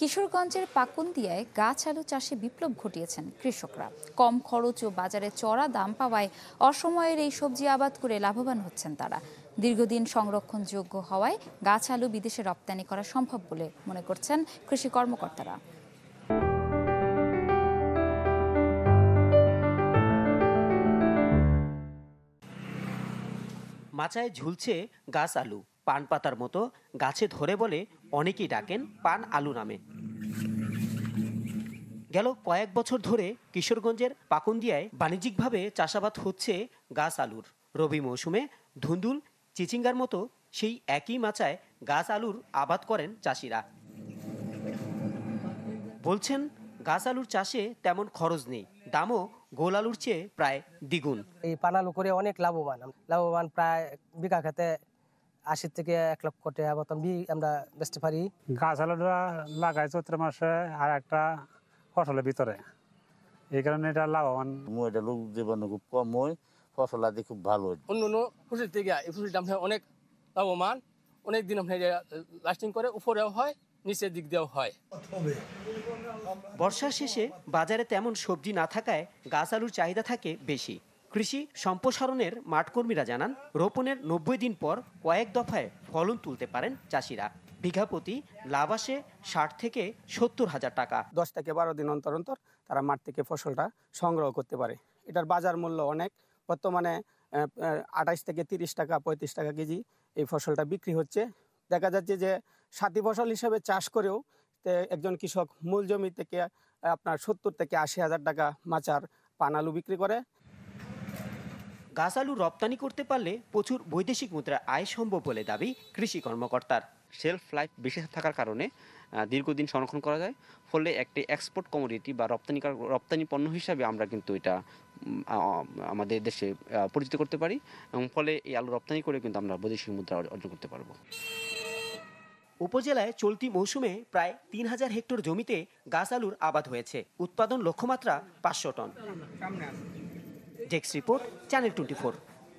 কিশোরগঞ্জের পাকুন্দিয়ায় গাছ আলু চাষে বিপ্লব ঘটিয়েছেন কৃষকরা। কম খরচ ও বাজারে চড়া দাম পাওয়ায় অসময়ের এই সবজি আবাদ করে লাভবান হচ্ছেন তারা। দীর্ঘদিন সংরক্ষণযোগ্য হওয়ায় গাছ আলু বিদেশে রপ্তানি করা সম্ভব বলে মনে করছেন কৃষি কর্মকর্তারা। মাচায় ঝুলছে গাছ আলু, পান পাতার মতো গাছে ধরে বলে অনেকেই ডাকেন পান আলু নামে। গেল কয়েক বছর ধরে কিশোরগঞ্জের পাকুন্দিয়ায় বাণিজ্যিকভাবে চাষাবাদ হচ্ছে গাছ আলুর। রবি মৌসুমে ধুন্দুল, চিচিঙ্গার মতো সেই একই মাচায় গাছ আলুর আবাদ করেন চাষিরা। বলছেন গাছ আলুর চাষে তেমন খরচ নেই, দামও গোল আলুর চেয়ে প্রায় দ্বিগুণ। এই পান আলু করে অনেক লাভবান প্রায় বিঘা খেতে ৮০ থেকে ১ লক্ষ টাকা মতন আমরা বেচতে পারি। গাছ আলুটা লাগাই চৈত্র মাসে আর একটা ফসলের ভিতরে, এই কারণে এটা লাভবান। এটা লোক জীবাণু খুব কম হয়, ফসল আদি খুব ভালো হয়। অন্য ফসল থেকে এই ফসলটা অনেক লাভবান, অনেক দিন লাস্টিং করে, উপরেও হয় নিচের দিক দিয়েও হয়। বর্ষার শেষে বাজারে তেমন সবজি না থাকায় গাছ আলুর চাহিদা থাকে বেশি। কৃষি সম্প্রসারণের মাঠকর্মীরা জানান, রোপণের ৯০ দিন পর কয়েক দফায় ফলন তুলতে পারেন চাষিরা। বিঘা প্রতি লাভ আসে ৬০ থেকে ৭০ হাজার টাকা। ১০ থেকে ১২ দিন অন্তর অন্তর তারা মাঠ থেকে ফসলটা সংগ্রহ করতে পারে। এটার বাজার মূল্য অনেক, বর্তমানে ২৮ থেকে ৩০ টাকা ৩৫ টাকা কেজি এই ফসলটা বিক্রি হচ্ছে। দেখা যাচ্ছে যে সাথী ফসল হিসেবে চাষ করেও একজন কৃষক মূল জমি থেকে আপনার ৭০ থেকে ৮০ হাজার টাকা মাচার পান আলু বিক্রি করে। গাছ আলু রপ্তানি করতে পারলে প্রচুর বৈদেশিক মুদ্রা আয় সম্ভব বলে দাবি কৃষি কর্মকর্তার। শেলফ লাইফ বেশি থাকার কারণে দীর্ঘদিন সংরক্ষণ করা যায়, ফলে একটি এক্সপোর্ট কমোডিটি বা রপ্তানি পণ্য হিসাবে আমরা কিন্তু এটা আমাদের দেশে পরিচিত করতে পারি, এবং ফলে এই আলু রপ্তানি করে কিন্তু আমরা বৈদেশিক মুদ্রা অর্জন করতে পারবো। উপজেলায় চলতি মৌসুমে প্রায় ৩,০০০ হেক্টর জমিতে গাছ আলুর আবাদ হয়েছে। উৎপাদন লক্ষ্যমাত্রা ৫০০ টন। Desk report, channel 24।